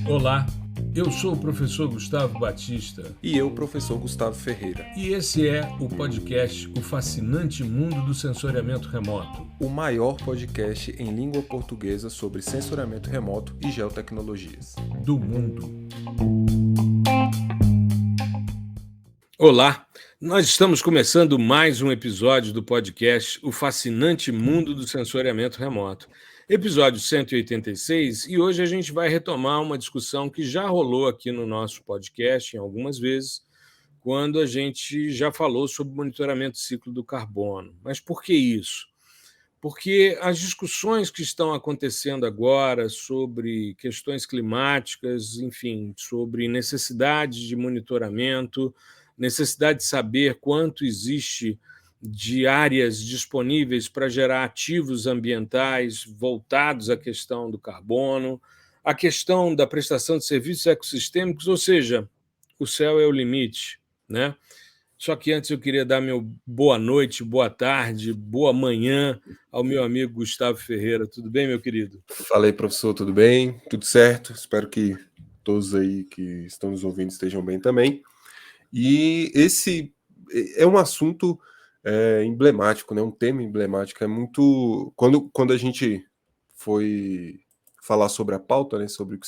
Olá, eu sou o professor Gustavo Batista E eu, professor Gustavo Ferreira. e esse é o podcast O Fascinante Mundo do Sensoriamento Remoto. O maior podcast em língua portuguesa sobre sensoriamento remoto e geotecnologias. Do mundo. Olá, nós estamos começando mais um episódio do podcast O Fascinante Mundo do Sensoriamento Remoto. Episódio 186, e hoje a gente vai retomar uma discussão que já rolou aqui no nosso podcast em algumas vezes, quando a gente já falou sobre monitoramento do ciclo do carbono. Mas por que isso? Porque as discussões que estão acontecendo agora sobre questões climáticas, enfim, sobre necessidade de monitoramento, necessidade de saber quanto existe de áreas disponíveis para gerar ativos ambientais voltados à questão do carbono, a questão da prestação de serviços ecossistêmicos, ou seja, o céu é o limite, né? Só que antes eu queria dar meu boa noite, boa tarde, boa manhã ao meu amigo Gustavo Ferreira. Tudo bem, meu querido? Fala aí, professor, tudo bem? Tudo certo? Espero que todos aí que estão nos ouvindo estejam bem também. E esse é um assunto emblemático, né? Um tema emblemático. É muito. Quando a gente foi falar sobre a pauta, né? Sobre o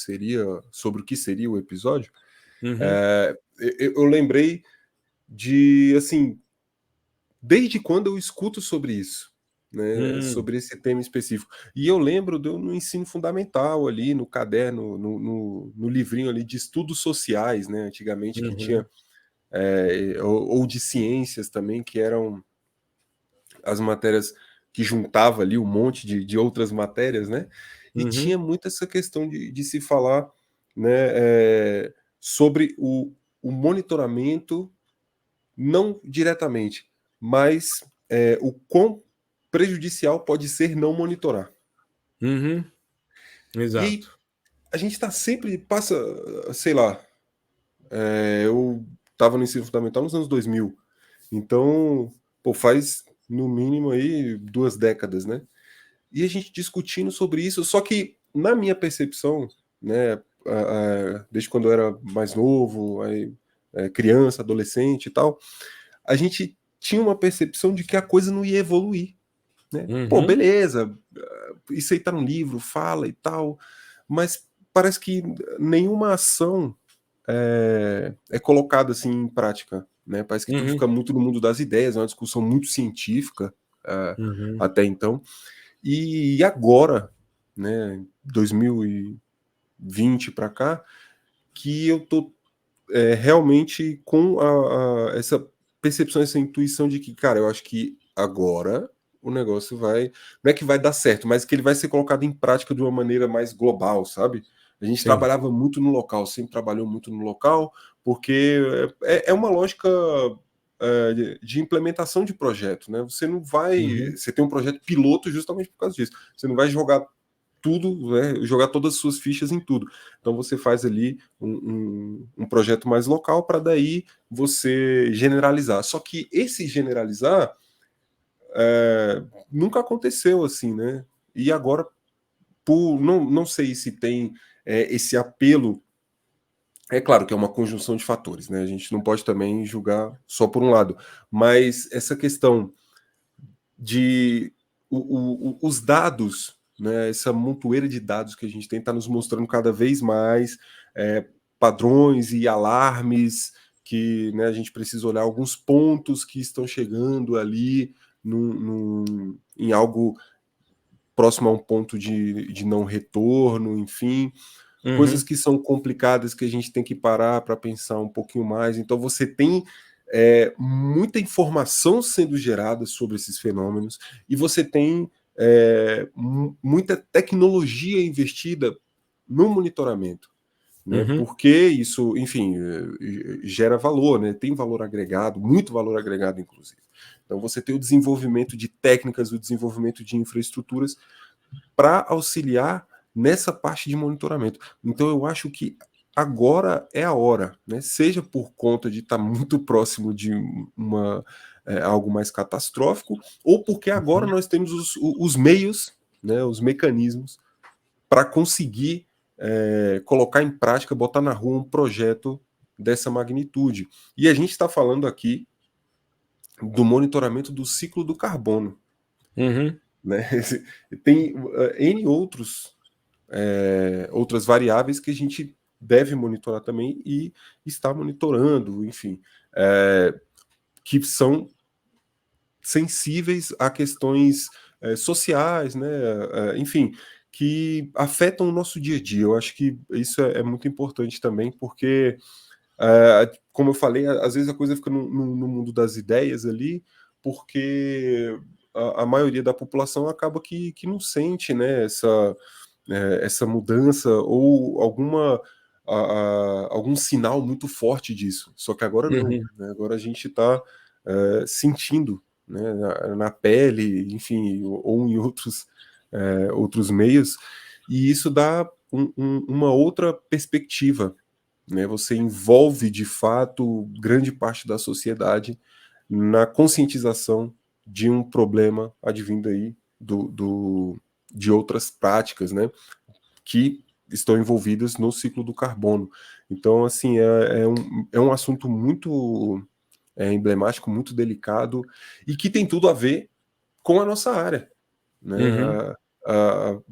que seria o episódio, Uhum. eu lembrei de, assim, desde quando eu escuto sobre isso, né, Hum, sobre esse tema específico. E eu lembro no ensino fundamental ali, no caderno, no livrinho ali de estudos sociais, né, antigamente que tinha, uhum, ou de ciências também, que eram as matérias que juntava ali um monte de outras matérias, né, e uhum, tinha muito essa questão de se falar, né, sobre o monitoramento, não diretamente, mas o quão prejudicial pode ser não monitorar. uhum. E aí Exato. a gente está sempre, passa, sei lá, eu estava no ensino fundamental nos anos 2000, então, pô, faz no mínimo aí 2 décadas, né? E a gente discutindo sobre isso, só que na minha percepção, né, desde quando eu era mais novo, aí, criança, adolescente e tal, a gente tinha uma percepção de que a coisa não ia evoluir, né? Pô, Uhum, beleza, isso aí tá no livro, fala e tal, mas parece que nenhuma ação é colocada assim em prática, né? Parece que tudo uhum, fica muito no mundo das ideias, é uma discussão muito científica, é, uhum, até então. E agora, né, 2020 para cá, que eu tô realmente com essa percepção, essa intuição de que, cara, eu acho que agora o negócio vai. Não é que vai dar certo, mas que ele vai ser colocado em prática de uma maneira mais global, sabe? A gente sim. trabalhava muito no local, sempre trabalhou muito no local, porque é uma lógica de implementação de projeto, né? Você não vai. Uhum, Você tem um projeto piloto justamente por causa disso. Você não vai jogar tudo, né, jogar todas as suas fichas em tudo. Então você faz ali um projeto mais local para daí você generalizar. Só que esse generalizar nunca aconteceu assim, né? E agora, não sei se tem esse apelo. É claro que é uma conjunção de fatores, né? A gente não pode também julgar só por um lado, mas essa questão de os dados, né, essa montoeira de dados que a gente tem está nos mostrando cada vez mais padrões e alarmes que, né, a gente precisa olhar alguns pontos que estão chegando ali em algo próximo a um ponto de não retorno, enfim, coisas uhum, que são complicadas que a gente tem que parar para pensar um pouquinho mais. Então você tem muita informação sendo gerada sobre esses fenômenos e você tem muita tecnologia investida no monitoramento, né? uhum, Porque isso, enfim, gera valor, né? Tem valor agregado, muito valor agregado, inclusive. Então você tem o desenvolvimento de técnicas, o desenvolvimento de infraestruturas para auxiliar nessa parte de monitoramento. Então eu acho que agora é a hora, né? Seja por conta de estar muito próximo de algo mais catastrófico, ou porque agora uhum. nós temos os meios, né, os mecanismos para conseguir colocar em prática, botar na rua um projeto dessa magnitude. E a gente está falando aqui do monitoramento do ciclo do carbono. Uhum. Né? Tem N outras variáveis que a gente deve monitorar também e está monitorando, enfim, que são sensíveis a questões sociais, né? Enfim, que afetam o nosso dia a dia. Eu acho que isso é muito importante também, porque, como eu falei, às vezes a coisa fica no mundo das ideias ali, porque a maioria da população acaba que não sente, né, essa mudança ou algum sinal muito forte disso. Só que agora não, Uhum. né? Agora a gente está sentindo, né, na pele, enfim, ou em outros meios, e isso dá uma outra perspectiva, né? Você envolve de fato grande parte da sociedade na conscientização de um problema advindo aí de outras práticas, né, que estão envolvidas no ciclo do carbono. Então, assim, é um assunto muito emblemático, muito delicado e que tem tudo a ver com a nossa área, né? Uhum.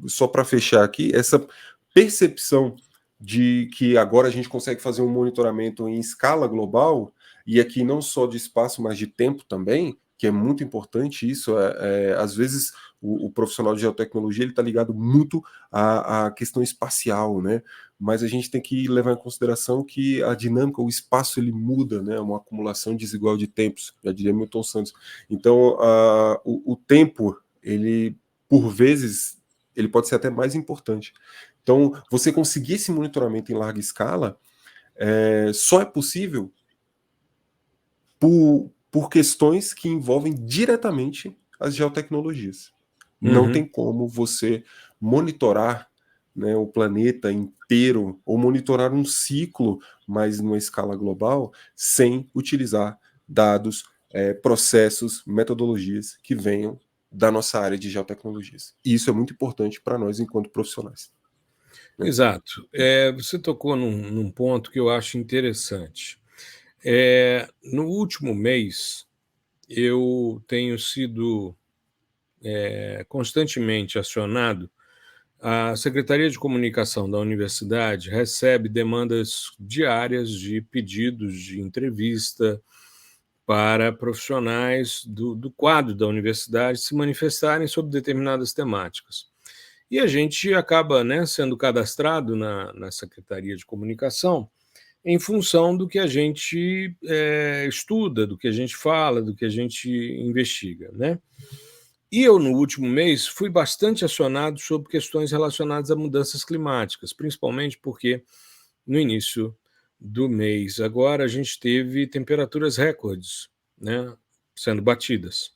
Só para fechar aqui, essa percepção de que agora a gente consegue fazer um monitoramento em escala global, e aqui não só de espaço, mas de tempo também, que é muito importante isso. Às vezes o profissional de geotecnologia ele está ligado muito à questão espacial, né? Mas a gente tem que levar em consideração que a dinâmica, o espaço ele muda, né? Uma acumulação desigual de tempos, já diria Milton Santos. Então, o tempo ele por vezes, ele pode ser até mais importante. Então, você conseguir esse monitoramento em larga escala só é possível por questões que envolvem diretamente as geotecnologias. Não tem Uhum. como você monitorar, né, o planeta inteiro ou monitorar um ciclo, mas numa escala global, sem utilizar dados, processos, metodologias que venham da nossa área de geotecnologias. E isso é muito importante para nós enquanto profissionais. Né? Exato. Você tocou num ponto que eu acho interessante. No último mês, eu tenho sido constantemente acionado. A Secretaria de Comunicação da universidade recebe demandas diárias de pedidos de entrevista para profissionais do quadro da universidade se manifestarem sobre determinadas temáticas. E a gente acaba, né, sendo cadastrado na Secretaria de Comunicação em função do que a gente estuda, do que a gente fala, do que a gente investiga, né? E eu, no último mês, fui bastante acionado sobre questões relacionadas a mudanças climáticas, principalmente porque no início do mês agora a gente teve temperaturas recordes, né, sendo batidas.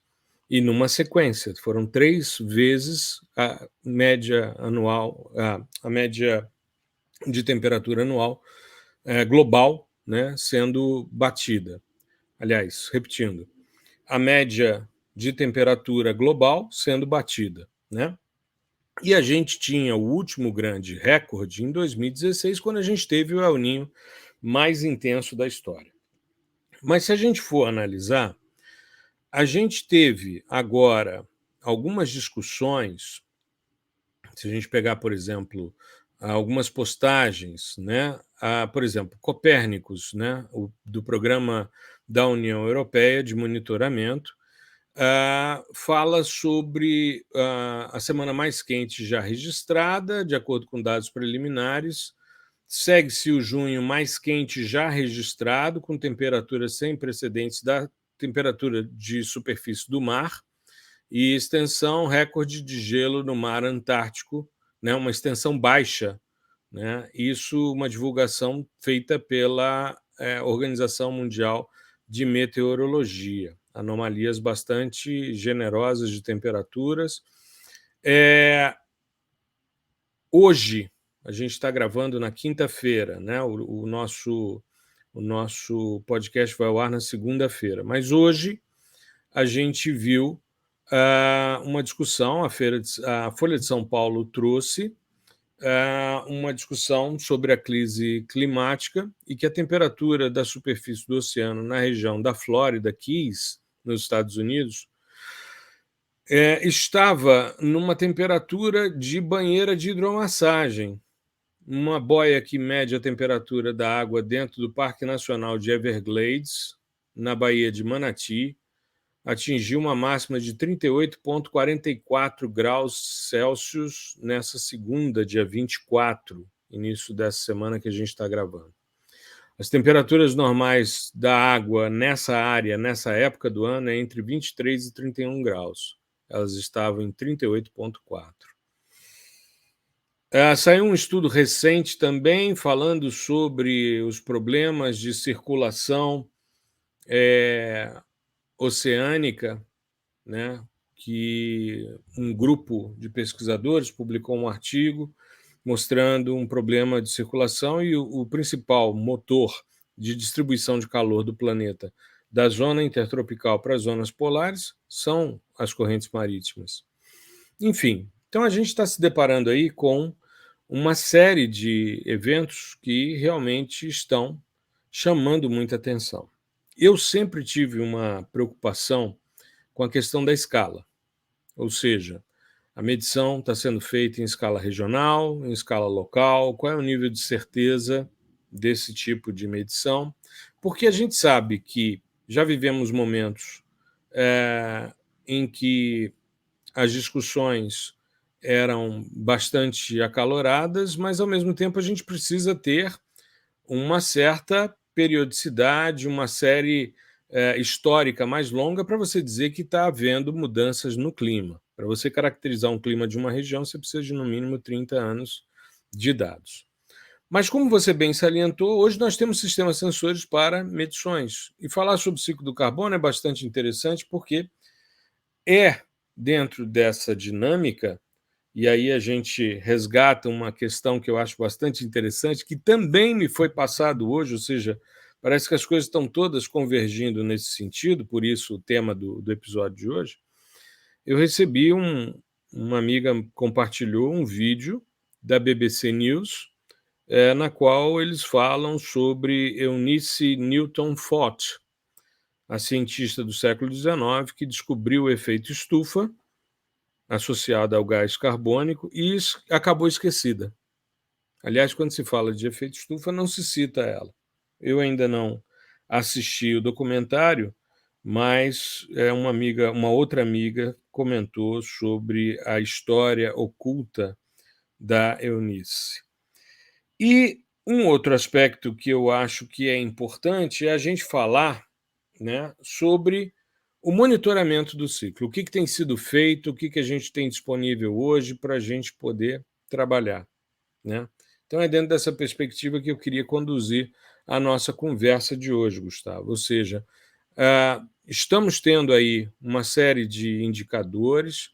E numa sequência, foram 3 vezes a média anual, a média de temperatura anual global, né, sendo batida. Aliás, repetindo, a média de temperatura global sendo batida, né? E a gente tinha o último grande recorde em 2016, quando a gente teve o El Niño mais intenso da história. Mas se a gente for analisar, a gente teve agora algumas discussões, se a gente pegar, por exemplo, algumas postagens, né? Por exemplo, Copérnicos, né? Do programa da União Europeia de monitoramento, fala sobre a semana mais quente já registrada, de acordo com dados preliminares. Segue-se o junho mais quente já registrado, com temperaturas sem precedentes da temperatura de superfície do mar e extensão recorde de gelo no mar Antártico, né, uma extensão baixa. Né? Isso, uma divulgação feita pela Organização Mundial de Meteorologia. Anomalias bastante generosas de temperaturas. Hoje, a gente está gravando na quinta-feira, né? O nosso podcast vai ao ar na segunda-feira. Mas hoje a gente viu uma discussão, a Folha de São Paulo trouxe uma discussão sobre a crise climática e que a temperatura da superfície do oceano na região da Flórida Keys, nos Estados Unidos, estava numa temperatura de banheira de hidromassagem. Uma boia que mede a temperatura da água dentro do Parque Nacional de Everglades, na Baía de Manatee, atingiu uma máxima de 38,44 graus Celsius nessa segunda, dia 24, início dessa semana que a gente está gravando. As temperaturas normais da água nessa área, nessa época do ano, é entre 23 e 31 graus. Elas estavam em 38,4. Saiu um estudo recente também falando sobre os problemas de circulação oceânica, né, que um grupo de pesquisadores publicou um artigo mostrando um problema de circulação e o principal motor de distribuição de calor do planeta da zona intertropical para as zonas polares são as correntes marítimas. Enfim, então a gente está se deparando aí com uma série de eventos que realmente estão chamando muita atenção. Eu sempre tive uma preocupação com a questão da escala, ou seja, a medição está sendo feita em escala regional, em escala local, qual é o nível de certeza desse tipo de medição, porque a gente sabe que já vivemos momentos em que as discussões eram bastante acaloradas, mas, ao mesmo tempo, a gente precisa ter uma certa periodicidade, uma série histórica mais longa para você dizer que está havendo mudanças no clima. Para você caracterizar um clima de uma região, você precisa de, no mínimo, 30 anos de dados. Mas, como você bem salientou, hoje nós temos sistemas sensores para medições. E falar sobre o ciclo do carbono é bastante interessante porque dentro dessa dinâmica, e aí a gente resgata uma questão que eu acho bastante interessante, que também me foi passado hoje, ou seja, parece que as coisas estão todas convergindo nesse sentido, por isso o tema do episódio de hoje. Eu recebi uma amiga compartilhou um vídeo da BBC News, na qual eles falam sobre Eunice Newton-Fott, a cientista do século XIX que descobriu o efeito estufa associado ao gás carbônico e acabou esquecida. Aliás, quando se fala de efeito estufa, não se cita ela. Eu ainda não assisti o documentário, mas uma outra amiga comentou sobre a história oculta da Eunice. E um outro aspecto que eu acho que é importante é a gente falar, né, sobre o monitoramento do ciclo. O que tem sido feito, o que a gente tem disponível hoje para a gente poder trabalhar, né? Então, é dentro dessa perspectiva que eu queria conduzir a nossa conversa de hoje, Gustavo. Ou seja, estamos tendo aí uma série de indicadores.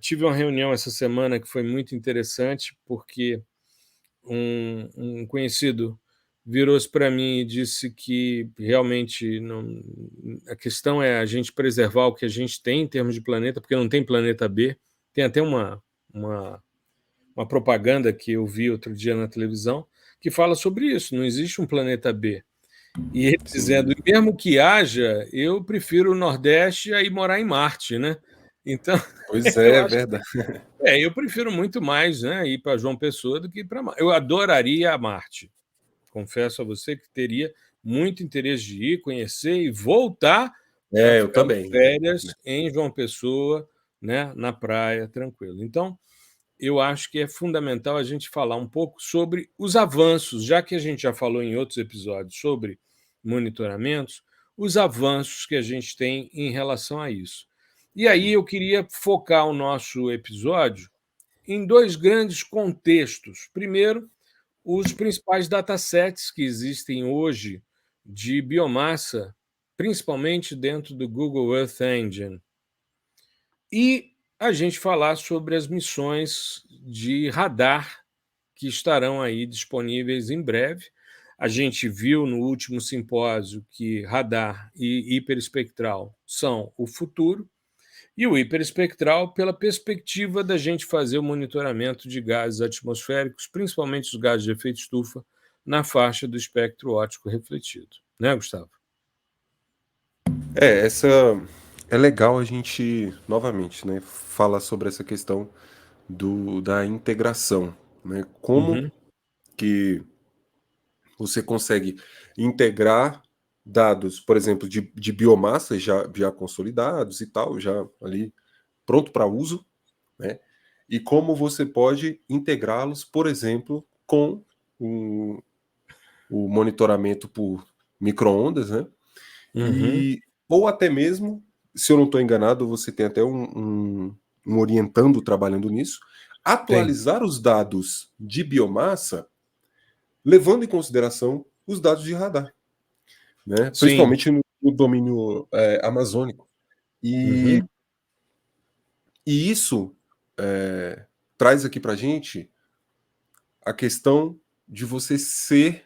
Tive uma reunião essa semana que foi muito interessante, porque um conhecido virou-se para mim e disse que realmente a questão é a gente preservar o que a gente tem em termos de planeta, porque não tem planeta B. Tem até uma propaganda que eu vi outro dia na televisão que fala sobre isso, não existe um planeta B. E ele dizendo, mesmo que haja, eu prefiro o Nordeste a ir morar em Marte, né? Então, pois é verdade. Eu prefiro muito mais, né, ir para João Pessoa do que para Marte. Eu adoraria a Marte. Confesso a você que teria muito interesse de ir, conhecer e voltar para eu ficar também. férias em João Pessoa, né, na praia, tranquilo. Então, eu acho que é fundamental a gente falar um pouco sobre os avanços, já que a gente já falou em outros episódios sobre monitoramentos, os avanços que a gente tem em relação a isso. E aí eu queria focar o nosso episódio em dois grandes contextos. Primeiro, os principais datasets que existem hoje de biomassa, principalmente dentro do Google Earth Engine. E a gente falar sobre as missões de radar que estarão aí disponíveis em breve. A gente viu no último simpósio que radar e hiperespectral são o futuro, E o hiperespectral pela perspectiva da gente fazer o monitoramento de gases atmosféricos, principalmente os gases de efeito estufa, na faixa do espectro óptico refletido. Né, Gustavo? Essa é legal a gente, novamente, né, falar sobre essa questão da integração, né? Como Uhum. que você consegue integrar dados, por exemplo, de biomassa já consolidados e tal, já ali pronto para uso, né? E como você pode integrá-los, por exemplo, com o, o monitoramento por microondas, né? Uhum. E, ou até mesmo, se eu não estou enganado, você tem até um orientando trabalhando nisso, Tem. atualizar os dados de biomassa, levando em consideração os dados de radar, né? Sim. Principalmente no domínio amazônico. E, Uhum. e isso traz aqui para a gente a questão de você ser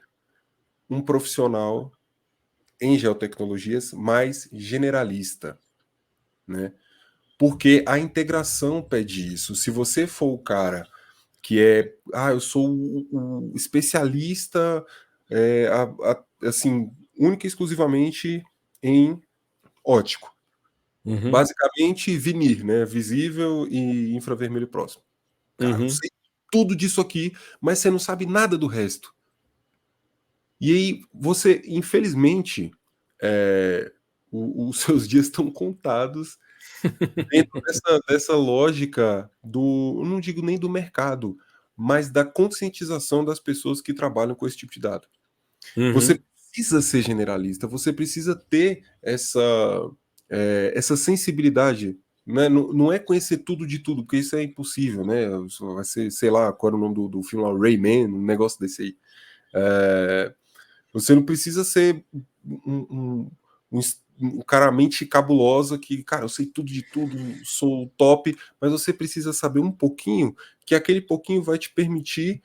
um profissional em geotecnologias mais generalista, né? Porque a integração pede isso. Se você for o cara que eu sou o especialista, assim, única e exclusivamente em ótico. Uhum. Basicamente, vinir, né? Visível e infravermelho próximo. Cara, eu Uhum. sei tudo disso aqui, mas você não sabe nada do resto. E aí, você, infelizmente, os seus dias estão contados dentro dessa lógica eu não digo nem do mercado, mas da conscientização das pessoas que trabalham com esse tipo de dado. Você Uhum. precisa ser generalista, você precisa ter essa sensibilidade, né? Não é conhecer tudo de tudo, porque isso é impossível, né? Isso vai ser, sei lá, qual era o nome do filme lá, Rayman, um negócio desse aí. É, Você não precisa ser um cara mente cabulosa que, cara, eu sei tudo de tudo, sou top, mas você precisa saber um pouquinho, que aquele pouquinho vai te permitir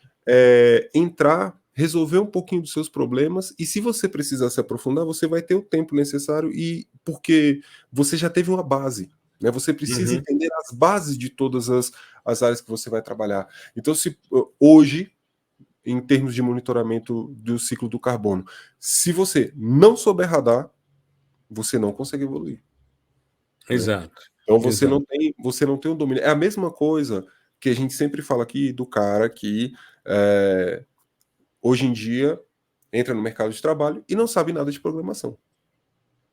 entrar, resolver um pouquinho dos seus problemas, e se você precisar se aprofundar, você vai ter o tempo necessário, e porque você já teve uma base. Né? Você precisa Uhum. entender as bases de todas as áreas que você vai trabalhar. Então, se hoje em termos de monitoramento do ciclo do carbono. Se você não souber radar, você não consegue evoluir. Né? Exato. Então Exato. você não tem um domínio. É a mesma coisa que a gente sempre fala aqui do cara que é, hoje em dia entra no mercado de trabalho e não sabe nada de programação.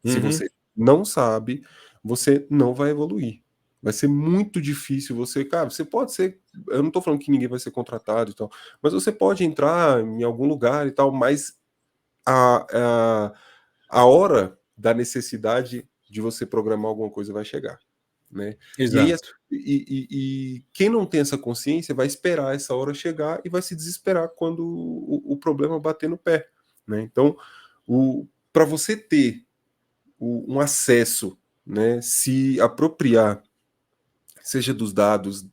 Se Uhum. você não sabe, você não vai evoluir. Vai ser muito difícil você, cara, você pode ser, eu não estou falando que ninguém vai ser contratado e tal, mas você pode entrar em algum lugar e tal, mas a, a, a hora da necessidade de você programar alguma coisa vai chegar, né? E aí, Exato. e quem não tem essa consciência vai esperar essa hora chegar e vai se desesperar quando o problema bater no pé, né? Então, para você ter um acesso, né, se apropriar, seja dos dados,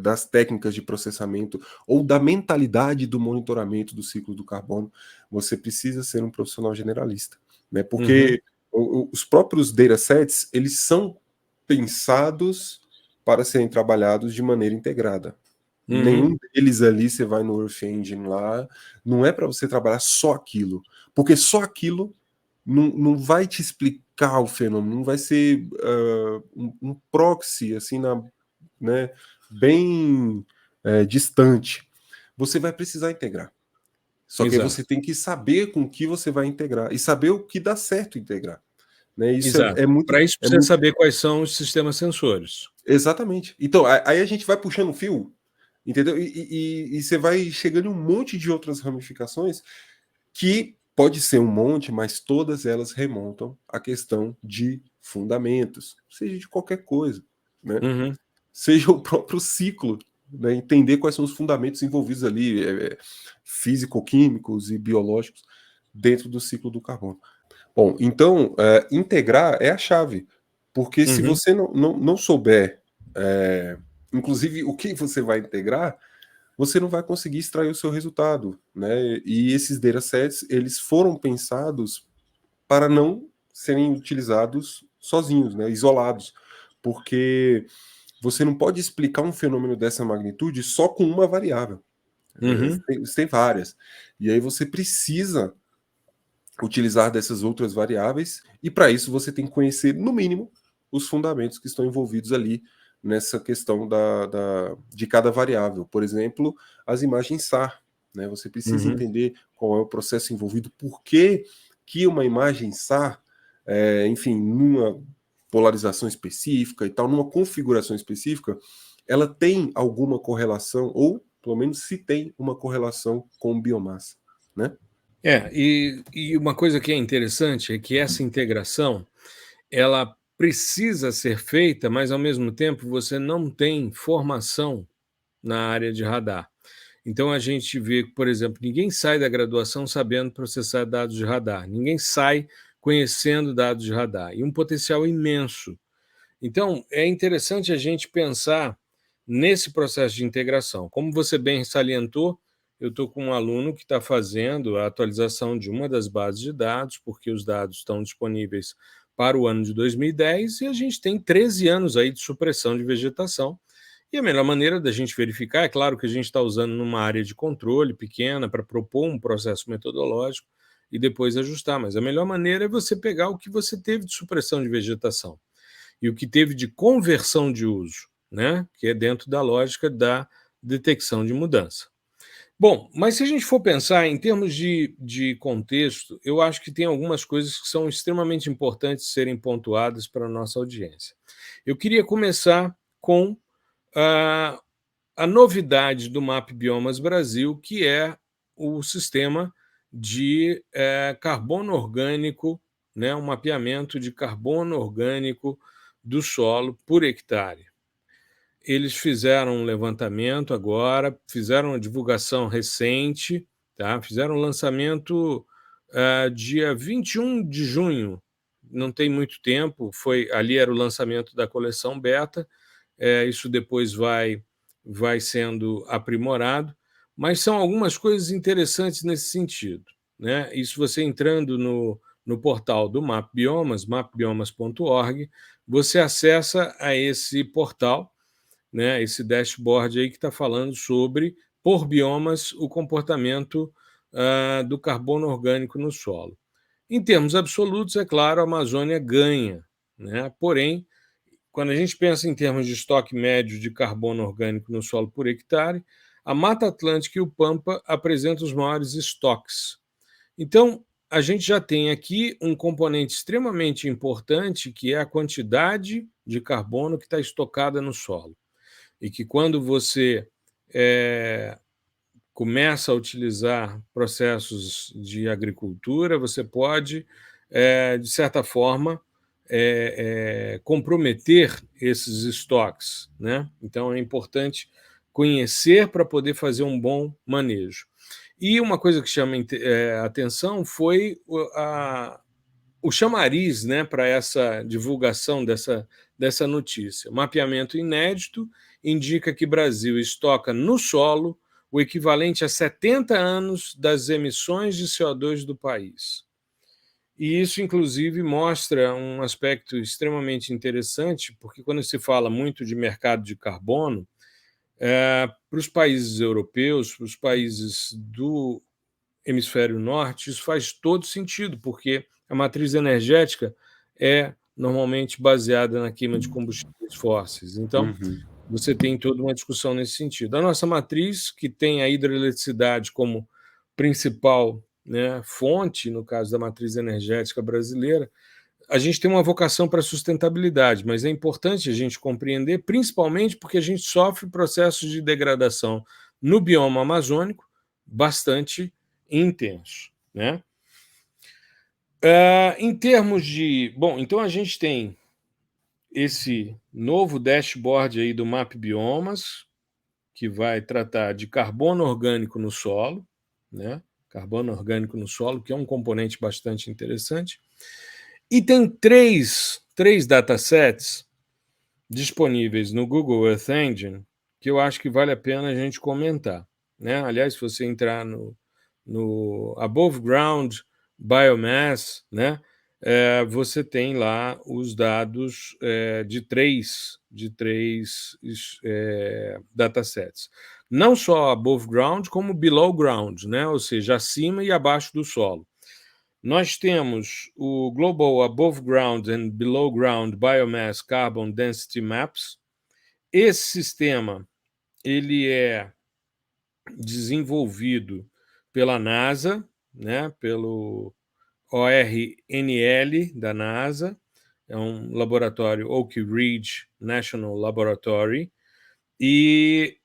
das técnicas de processamento ou da mentalidade do monitoramento do ciclo do carbono, você precisa ser um profissional generalista, né? Uhum. Porque os próprios datasets, eles são pensados para serem trabalhados de maneira integrada. Uhum. Nenhum deles ali, você vai no Earth Engine lá, não é para você trabalhar só aquilo, porque só aquilo não vai te explicar o fenômeno, não vai ser um proxy, assim, né, bem distante. Você vai precisar integrar. Só que aí você Exato. tem que saber com o que você vai integrar e saber o que dá certo integrar. Né? Isso Exato. Para isso é precisa muito. saber quais são os sistemas sensores. Exatamente. Então, aí a gente vai puxando o fio, entendeu? E você vai chegando em um monte de outras ramificações que pode ser um monte, mas todas elas remontam à questão de fundamentos, seja de qualquer coisa, né? Uhum. Seja o próprio ciclo, né? Entender quais são os fundamentos envolvidos ali, físico-químicos e biológicos dentro do ciclo do carbono. Bom, então, integrar é a chave, porque se Uhum. você não souber, é, inclusive, o que você vai integrar, você não vai conseguir extrair o seu resultado, né? E esses datasets, eles foram pensados para não serem utilizados sozinhos, né? Isolados, porque você não pode explicar um fenômeno dessa magnitude só com uma variável. Uhum. Tem várias. E aí você precisa utilizar dessas outras variáveis, e para isso você tem que conhecer, no mínimo, os fundamentos que estão envolvidos ali nessa questão de cada variável. Por exemplo, as imagens SAR. Né? Você precisa Uhum. entender qual é o processo envolvido, por que uma imagem SAR, enfim, numa polarização específica e tal, numa configuração específica, ela tem alguma correlação, ou pelo menos se tem uma correlação com biomassa. Né? E uma coisa que é interessante é que essa integração ela precisa ser feita, mas ao mesmo tempo você não tem formação na área de radar. Então a gente vê, por exemplo, ninguém sai da graduação sabendo processar dados de radar, ninguém sai conhecendo dados de radar, e um potencial imenso. Então é interessante a gente pensar nesse processo de integração. Como você bem salientou, eu estou com um aluno que está fazendo a atualização de uma das bases de dados, porque os dados estão disponíveis para o ano de 2010 e a gente tem 13 anos aí de supressão de vegetação. E a melhor maneira da gente verificar, é claro que a gente está usando numa área de controle pequena para propor um processo metodológico e depois ajustar, mas a melhor maneira é você pegar o que você teve de supressão de vegetação e o que teve de conversão de uso, né? Que é dentro da lógica da detecção de mudança. Bom, mas se a gente for pensar em termos de contexto, eu acho que tem algumas coisas que são extremamente importantes serem pontuadas para a nossa audiência. Eu queria começar com a novidade do MAP Biomas Brasil, que é o sistema de carbono orgânico, né, um mapeamento de carbono orgânico do solo por hectare. Eles fizeram um levantamento agora, fizeram uma divulgação recente, tá? Fizeram um lançamento dia 21 de junho, não tem muito tempo, ali era o lançamento da coleção beta, isso depois vai sendo aprimorado, mas são algumas coisas interessantes nesse sentido. Né? Isso você entrando no portal do MAP Biomas, mapbiomas.org, você acessa a esse portal, né, esse dashboard aí que está falando sobre, por biomas, o comportamento do carbono orgânico no solo. Em termos absolutos, é claro, a Amazônia ganha, né? Porém, quando a gente pensa em termos de estoque médio de carbono orgânico no solo por hectare, a Mata Atlântica e o Pampa apresentam os maiores estoques. Então, a gente já tem aqui um componente extremamente importante, que é a quantidade de carbono que está estocada no solo. E que quando você começa a utilizar processos de agricultura, você pode, de certa forma, comprometer esses estoques. Né? Então, é importante conhecer para poder fazer um bom manejo. E uma coisa que chama atenção foi o chamariz, né, para essa divulgação dessa notícia. Mapeamento inédito indica que Brasil estoca no solo o equivalente a 70 anos das emissões de CO2 do país. E isso, inclusive, mostra um aspecto extremamente interessante, porque quando se fala muito de mercado de carbono, para os países europeus, para os países do hemisfério norte, isso faz todo sentido, porque a matriz energética é normalmente baseada na queima de combustíveis fósseis. Então, você tem toda uma discussão nesse sentido. A nossa matriz, que tem a hidroeletricidade como principal, né, fonte, no caso da matriz energética brasileira, a gente tem uma vocação para a sustentabilidade, mas é importante a gente compreender, principalmente porque a gente sofre processos de degradação no bioma amazônico bastante intenso. Né? Em termos de... Bom, então a gente tem esse novo dashboard aí do MAP Biomas, que vai tratar de carbono orgânico no solo, né? Carbono orgânico no solo, que é um componente bastante interessante. E tem três datasets disponíveis no Google Earth Engine que eu acho que vale a pena a gente comentar. Né? Aliás, se você entrar no Above Ground Biomass, né? você tem lá os dados de três datasets. Não só above ground, como below ground, né? Ou seja, acima e abaixo do solo. Nós temos o Global Above Ground and Below Ground Biomass Carbon Density Maps. Esse sistema ele é desenvolvido pela NASA, né, pelo ORNL da NASA, é um laboratório Oak Ridge National Laboratory, e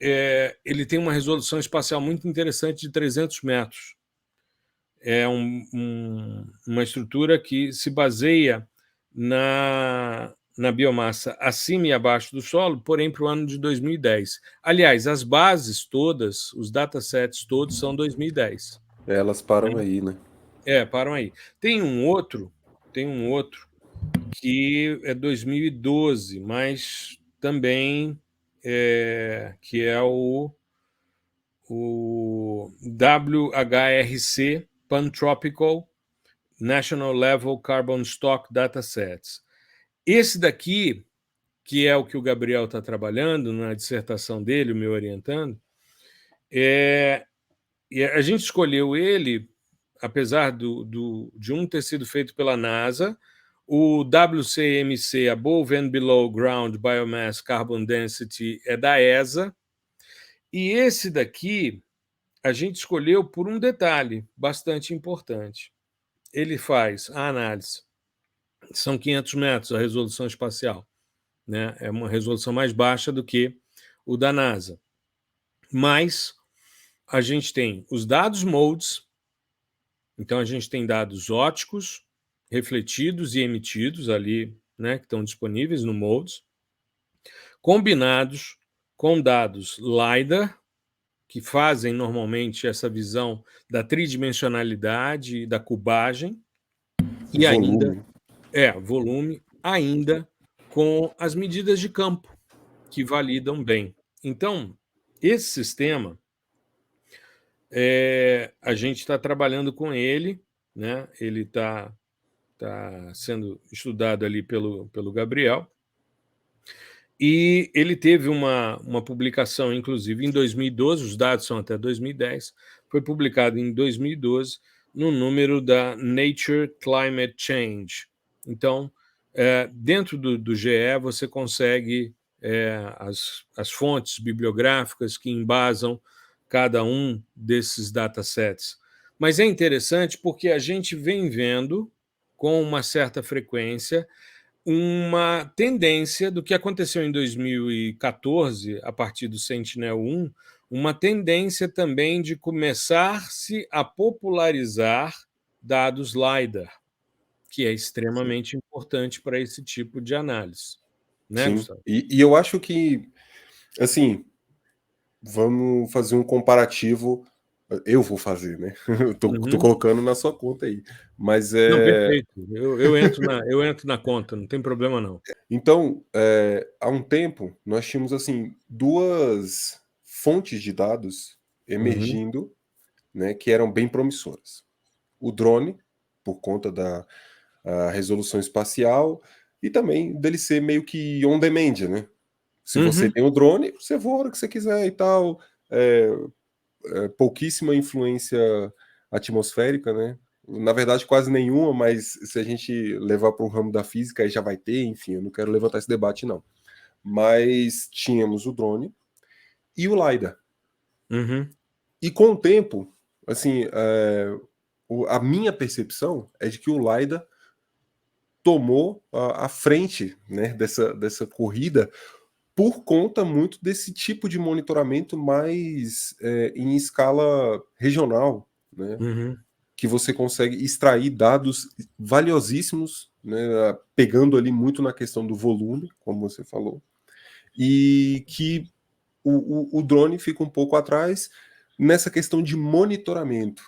ele tem uma resolução espacial muito interessante de 300 metros. É uma estrutura que se baseia na biomassa acima e abaixo do solo, porém para o ano de 2010. Aliás, as bases todas, os datasets todos são 2010. Elas param aí, né? Param aí. Tem um outro que é 2012, mas também que é o WHRC Pantropical National Level Carbon Stock Datasets. Esse daqui, que é o que o Gabriel está trabalhando na dissertação dele, o meu orientando, e a gente escolheu ele, apesar de um ter sido feito pela NASA, o WCMC, Above and Below Ground Biomass Carbon Density, é da ESA, e esse daqui a gente escolheu por um detalhe bastante importante. Ele faz a análise, são 500 metros a resolução espacial, né? É uma resolução mais baixa do que o da NASA, mas a gente tem os dados MODES, então a gente tem dados ópticos, refletidos e emitidos ali, né, que estão disponíveis no MODES, combinados com dados LiDAR, que fazem normalmente essa visão da tridimensionalidade e da cubagem, e Volume. volume, ainda com as medidas de campo, que validam bem. Então, esse sistema, a gente está trabalhando com ele, né? Ele está sendo estudado ali pelo Gabriel, e ele teve uma publicação, inclusive, em 2012, os dados são até 2010, foi publicado em 2012, no número da Nature Climate Change. Então, dentro do GE, você consegue as fontes bibliográficas que embasam cada um desses datasets. Mas é interessante porque a gente vem vendo, com uma certa frequência, uma tendência do que aconteceu em 2014, a partir do Sentinel-1, uma tendência também de começar-se a popularizar dados LiDAR, que é extremamente importante para esse tipo de análise. Né, Sim. Gustavo? E eu acho que, assim, vamos fazer um comparativo. Eu vou fazer, né? Eu tô colocando na sua conta aí. Mas Não, perfeito. Eu entro na conta, não tem problema não. Então, há um tempo, nós tínhamos assim duas fontes de dados emergindo, né, que eram bem promissoras. O drone, por conta da resolução espacial, e também dele ser meio que on demand, né? Se você tem o drone, você voa a hora que você quiser e tal. Pouquíssima influência atmosférica, né? Na verdade, quase nenhuma, mas se a gente levar para o ramo da física, aí já vai ter, enfim, eu não quero levantar esse debate, não. Mas tínhamos o drone e o LiDAR. E com o tempo, assim, a minha percepção é de que o LiDAR tomou a frente, né, dessa corrida por conta muito desse tipo de monitoramento mais em escala regional, né, que você consegue extrair dados valiosíssimos, né, pegando ali muito na questão do volume, como você falou, e que o drone fica um pouco atrás nessa questão de monitoramento.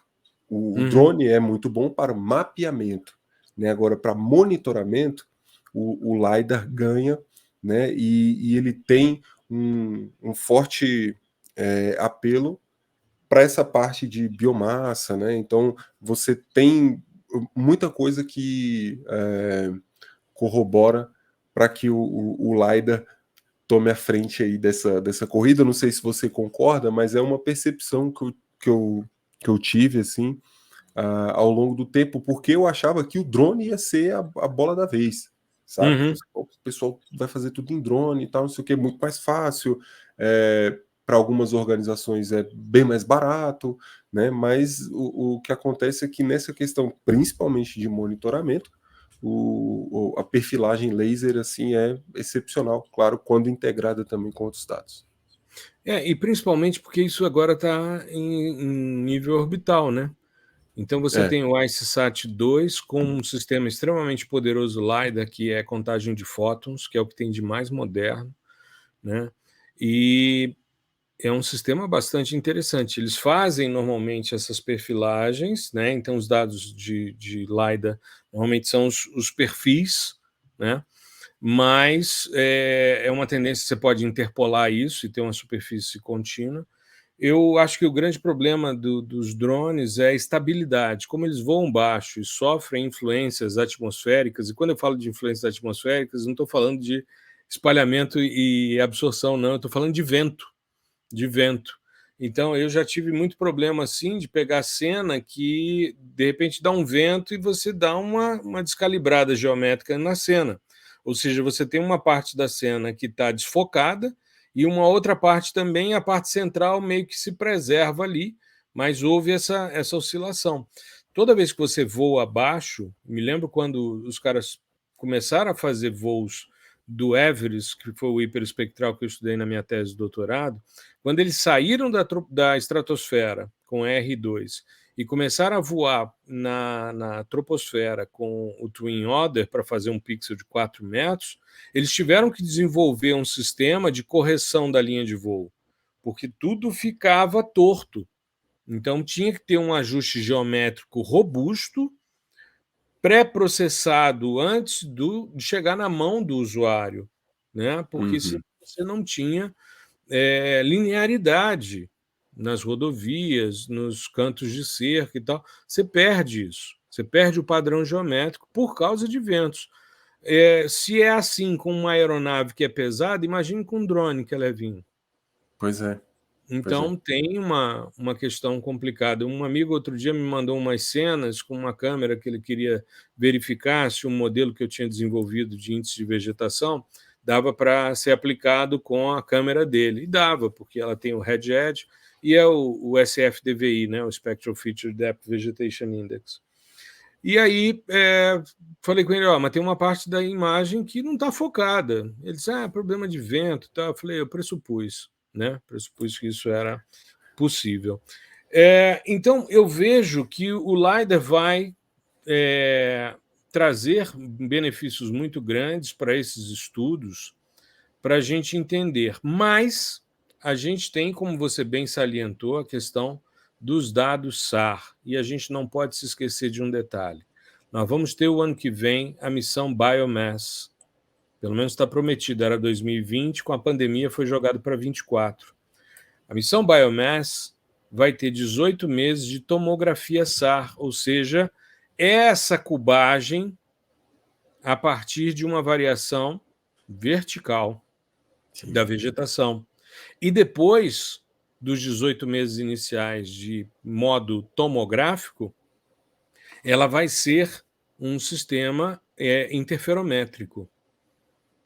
O drone é muito bom para mapeamento, né? Agora, para monitoramento, o LiDAR ganha, né? E ele tem um forte apelo para essa parte de biomassa, né? Então, você tem muita coisa que corrobora para que o LiDAR tome a frente aí dessa corrida. Não sei se você concorda, mas é uma percepção que eu tive assim ao longo do tempo, porque eu achava que o drone ia ser a bola da vez, sabe? Uhum. O pessoal vai fazer tudo em drone e tal, não sei o que, é muito mais fácil. Para algumas organizações é bem mais barato, né? Mas o que acontece é que nessa questão, principalmente de monitoramento, a perfilagem laser assim é excepcional, claro, quando integrada também com outros dados. E principalmente porque isso agora está em nível orbital, né? Então você É. tem o ICESat-2 com um sistema extremamente poderoso LiDAR, que é contagem de fótons, que é o que tem de mais moderno, né? E é um sistema bastante interessante. Eles fazem normalmente essas perfilagens, né? Então os dados de LiDAR normalmente são os perfis, né? Mas é uma tendência, você pode interpolar isso e ter uma superfície contínua. Eu acho que o grande problema dos drones é a estabilidade. Como eles voam baixo e sofrem influências atmosféricas, e quando eu falo de influências atmosféricas, não estou falando de espalhamento e absorção, não, eu estou falando de vento, de vento. Então, eu já tive muito problema assim de pegar cena que, de repente, dá um vento e você dá uma descalibrada geométrica na cena. Ou seja, você tem uma parte da cena que está desfocada e uma outra parte também, a parte central meio que se preserva ali, mas houve essa oscilação. Toda vez que você voa abaixo, me lembro quando os caras começaram a fazer voos do Everest, que foi o hiperespectral que eu estudei na minha tese de doutorado, quando eles saíram da estratosfera com R2 e começaram a voar na troposfera com o Twin Otter para fazer um pixel de 4 metros, eles tiveram que desenvolver um sistema de correção da linha de voo, porque tudo ficava torto. Então tinha que ter um ajuste geométrico robusto, pré-processado antes de chegar na mão do usuário, né? Porque se Uhum. você não tinha linearidade nas rodovias, nos cantos de cerca e tal, você perde isso, você perde o padrão geométrico por causa de ventos. Se é assim com uma aeronave que é pesada, imagine com um drone que é levinho. Pois é, pois é. Então tem uma questão complicada. Um amigo outro dia me mandou umas cenas com uma câmera que ele queria verificar se um modelo que eu tinha desenvolvido de índice de vegetação dava para ser aplicado com a câmera dele. E dava, porque ela tem o Hedge Edge e é o SFDVI, né, o Spectral Feature Depth Vegetation Index. E aí falei com ele, mas tem uma parte da imagem que não está focada. Ele disse, problema de vento. Tá? Eu falei, eu pressupus, né? Pressupus que isso era possível. Então, eu vejo que o LiDAR vai trazer benefícios muito grandes para esses estudos, para a gente entender. Mas a gente tem, como você bem salientou, a questão dos dados SAR. E a gente não pode se esquecer de um detalhe. Nós vamos ter o ano que vem a missão Biomass. Pelo menos está prometido, era 2020, com a pandemia foi jogado para 2024. A missão Biomass vai ter 18 meses de tomografia SAR, ou seja, essa cubagem a partir de uma variação vertical da vegetação. E depois dos 18 meses iniciais de modo tomográfico, ela vai ser um sistema interferométrico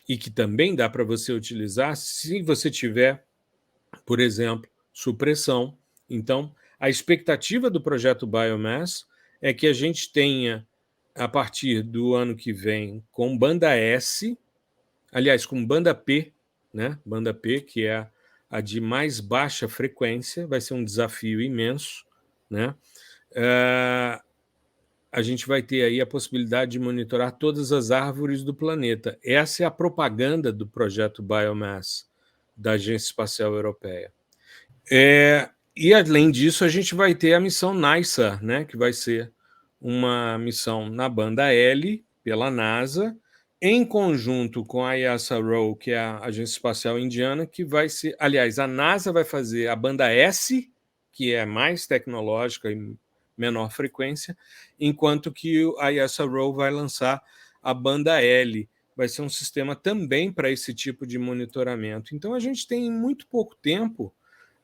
e que também dá para você utilizar se você tiver, por exemplo, supressão. Então, a expectativa do projeto Biomass é que a gente tenha, a partir do ano que vem, com banda S, aliás, com banda P, né? Banda P, que é a de mais baixa frequência, vai ser um desafio imenso, né? A gente vai ter aí a possibilidade de monitorar todas as árvores do planeta. Essa é a propaganda do projeto Biomass da Agência Espacial Europeia. E, além disso, a gente vai ter a missão NISA, né, que vai ser uma missão na banda L, pela NASA, em conjunto com a ESA-RO, que é a Agência Espacial Indiana, que vai ser... Aliás, a NASA vai fazer a banda S, que é mais tecnológica e menor frequência, enquanto que a ESRO vai lançar a banda L. Vai ser um sistema também para esse tipo de monitoramento. Então, a gente tem muito pouco tempo,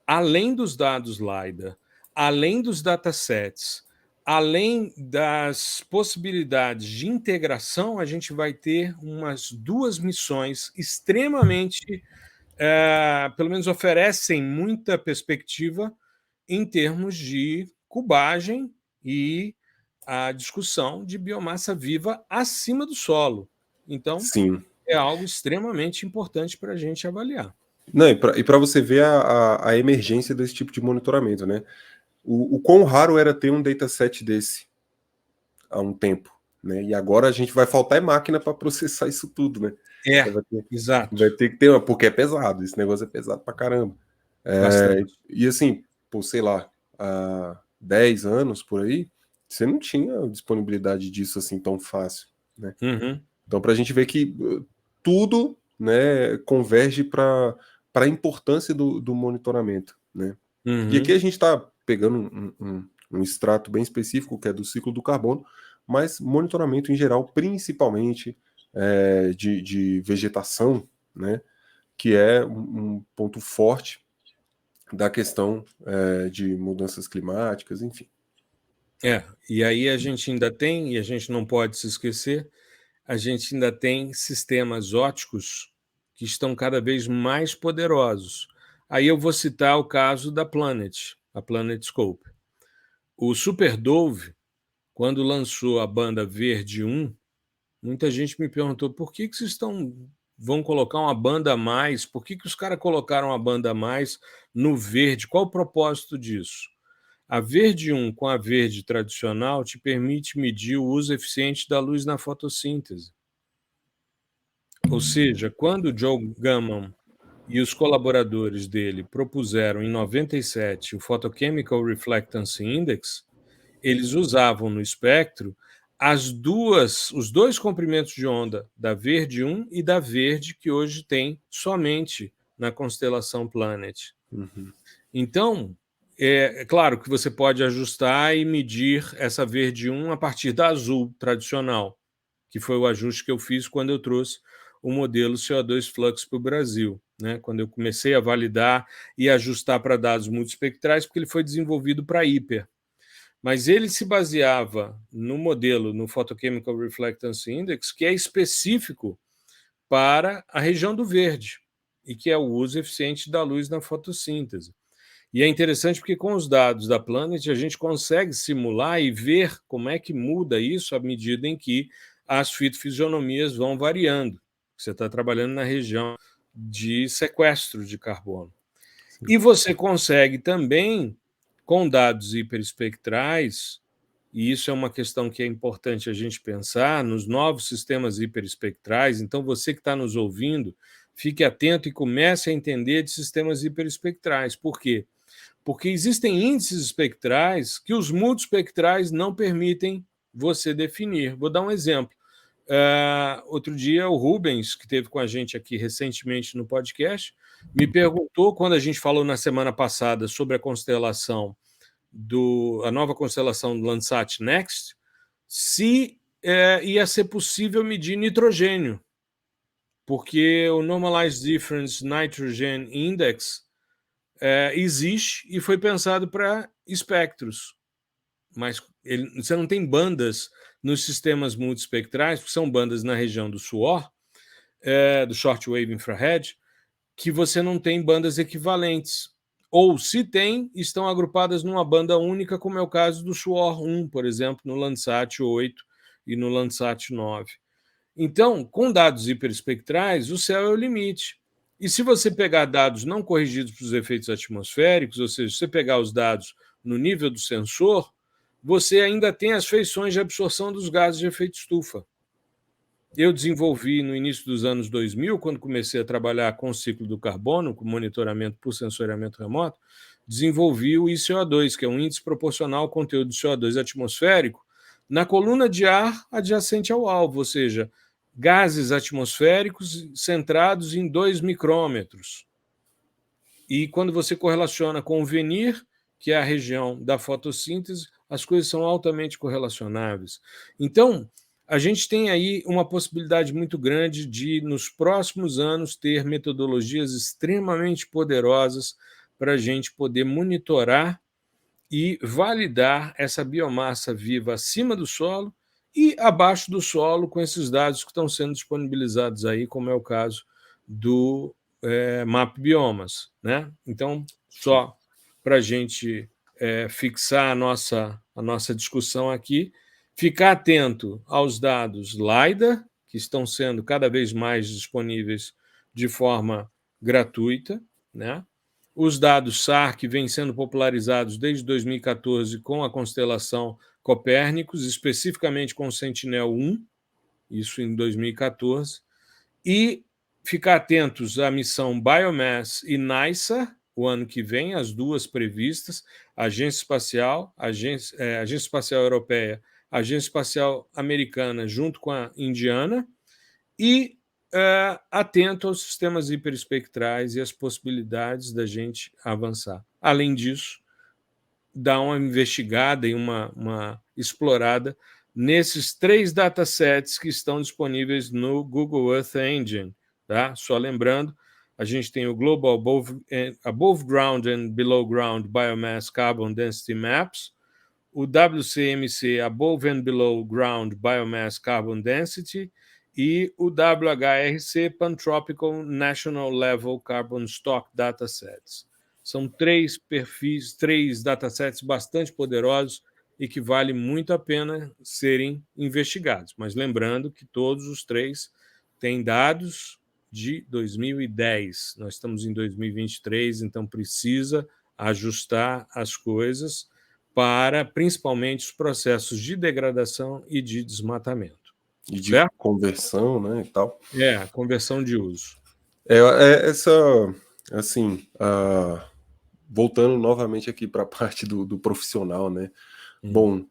além dos dados LiDAR, além dos datasets, além das possibilidades de integração, a gente vai ter umas 2 missões extremamente, pelo menos oferecem muita perspectiva em termos de cubagem e a discussão de biomassa viva acima do solo. Então, Sim. é algo extremamente importante para a gente avaliar. Não, e para você ver a emergência desse tipo de monitoramento, né? O quão raro era ter um dataset desse há um tempo, né? E agora a gente vai faltar máquina para processar isso tudo, né? Exato. Vai ter que ter porque é pesado, esse negócio é pesado pra caramba. E assim, pô, sei lá, há 10 anos por aí, você não tinha disponibilidade disso assim tão fácil, né? Uhum. Então, para a gente ver que tudo, né, converge para a importância do monitoramento, né? Uhum. E aqui a gente está pegando um extrato bem específico, que é do ciclo do carbono, mas monitoramento em geral, principalmente de vegetação, né, que é um ponto forte da questão de mudanças climáticas, enfim. E aí a gente ainda tem, e a gente não pode se esquecer, a gente ainda tem sistemas ópticos que estão cada vez mais poderosos. Aí eu vou citar o caso da Planet, a PlanetScope. O Super Dove, quando lançou a banda Verde 1, muita gente me perguntou por que vocês vão colocar uma banda a mais, por que os caras colocaram uma banda a mais no verde, qual o propósito disso? A Verde 1 com a verde tradicional te permite medir o uso eficiente da luz na fotossíntese. Ou seja, quando o Joe Gumman e os colaboradores dele propuseram em 97 o Photochemical Reflectance Index, eles usavam no espectro os 2 comprimentos de onda da Verde 1 e da Verde, que hoje tem somente na constelação Planet. Uhum. Então, é claro que você pode ajustar e medir essa Verde 1 a partir da azul tradicional, que foi o ajuste que eu fiz quando eu trouxe o modelo CO2 Flux para o Brasil, né? Quando eu comecei a validar e ajustar para dados multiespectrais, porque ele foi desenvolvido para hiper. Mas ele se baseava no modelo, no Photochemical Reflectance Index, que é específico para a região do verde, e que é o uso eficiente da luz na fotossíntese. E é interessante porque com os dados da Planet a gente consegue simular e ver como é que muda isso à medida em que as fitofisionomias vão variando. Você está trabalhando na região de sequestro de carbono. Sim. E você consegue também, com dados hiperespectrais, e isso é uma questão que é importante a gente pensar, nos novos sistemas hiperespectrais. Então, você que está nos ouvindo, fique atento e comece a entender de sistemas hiperespectrais. Por quê? Porque existem índices espectrais que os multiespectrais não permitem você definir. Vou dar um exemplo. Outro dia, o Rubens, que esteve com a gente aqui recentemente no podcast, me perguntou, quando a gente falou na semana passada sobre a constelação, a nova constelação do Landsat Next, se ia ser possível medir nitrogênio, porque o Normalized Difference Nitrogen Index existe e foi pensado para espectros, mas você não tem bandas nos sistemas multiespectrais, porque são bandas na região do SWOR, do Shortwave Infrared, que você não tem bandas equivalentes. Ou, se tem, estão agrupadas numa banda única, como é o caso do SWOR 1, por exemplo, no Landsat 8 e no Landsat 9. Então, com dados hiperespectrais, o céu é o limite. E se você pegar dados não corrigidos para os efeitos atmosféricos, ou seja, se você pegar os dados no nível do sensor, você ainda tem as feições de absorção dos gases de efeito estufa. Eu desenvolvi no início dos anos 2000, quando comecei a trabalhar com o ciclo do carbono, com monitoramento por sensoriamento remoto, desenvolvi o ICO2, que é um índice proporcional ao conteúdo de CO2 atmosférico, na coluna de ar adjacente ao alvo, ou seja, gases atmosféricos centrados em 2 micrômetros. E quando você correlaciona com o VNIR, que é a região da fotossíntese, as coisas são altamente correlacionáveis. Então, a gente tem aí uma possibilidade muito grande de, nos próximos anos, ter metodologias extremamente poderosas para a gente poder monitorar e validar essa biomassa viva acima do solo e abaixo do solo com esses dados que estão sendo disponibilizados aí, como é o caso do Map Biomas, né? Então, só para a gente fixar a nossa discussão aqui, ficar atento aos dados LiDAR, que estão sendo cada vez mais disponíveis de forma gratuita, né? Os dados SAR, que vêm sendo popularizados desde 2014 com a constelação Copérnicos, especificamente com o Sentinel-1, isso em 2014, e ficar atentos à missão Biomass e NISA, o ano que vem, as duas previstas, Agência Espacial, Agência Espacial Europeia, Agência Espacial Americana, junto com a Indiana, e atento aos sistemas hiperespectrais e as possibilidades da gente avançar. Além disso, dar uma investigada e uma explorada nesses 3 datasets que estão disponíveis no Google Earth Engine. Tá? Só lembrando, a gente tem o Global Above Ground and Below Ground Biomass Carbon Density Maps, o WCMC Above and Below Ground Biomass Carbon Density e o WHRC Pantropical National Level Carbon Stock Datasets. São 3 perfis, 3 datasets bastante poderosos e que vale muito a pena serem investigados. Mas lembrando que todos os 3 têm dados de 2010. Nós estamos em 2023, então precisa ajustar as coisas para, principalmente, os processos de degradação e de desmatamento. E de certo? conversão, né, e tal. Conversão de uso. Essa, assim, voltando novamente aqui para a parte do profissional, né? Bom,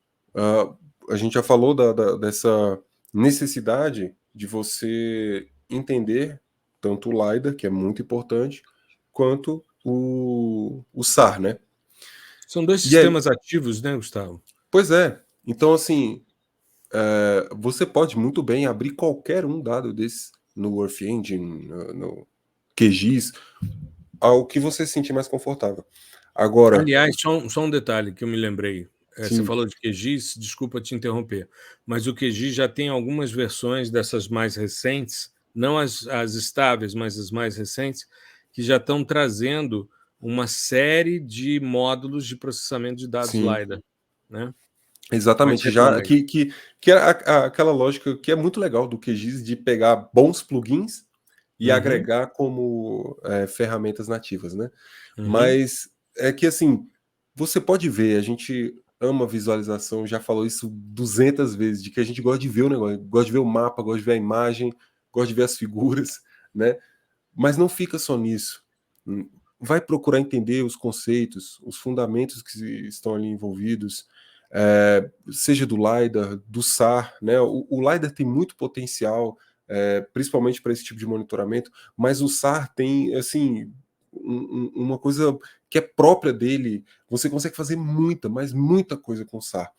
a gente já falou dessa necessidade de você entender tanto o LiDAR, que é muito importante, quanto o SAR, né? São 2 sistemas ativos, né, Gustavo? Pois é. Então, assim, você pode muito bem abrir qualquer um dado desse no Earth Engine, no QGIS, ao que você se sentir mais confortável. Agora, aliás, só um detalhe que eu me lembrei. Você sim, falou de QGIS, desculpa te interromper, mas o QGIS já tem algumas versões dessas mais recentes, não as estáveis, mas as mais recentes, que já estão trazendo uma série de módulos de processamento de dados sim, LiDAR. Né? Mas exatamente. Já retoma aí. que é aquela lógica que é muito legal do QGIS de pegar bons plugins e agregar como ferramentas nativas, né? Mas é que, assim, você pode ver, a gente ama visualização, já falou isso 200 vezes, de que a gente gosta de ver o negócio, gosta de ver o mapa, gosta de ver a imagem, gosta de ver as figuras, né? Mas não fica só nisso. Vai procurar entender os conceitos, os fundamentos que estão ali envolvidos, seja do LiDAR, do SAR, né? O LiDAR tem muito potencial, principalmente para esse tipo de monitoramento, mas o SAR tem, assim, uma coisa que é própria dele. Você consegue fazer muita, mas muita coisa com o SAR.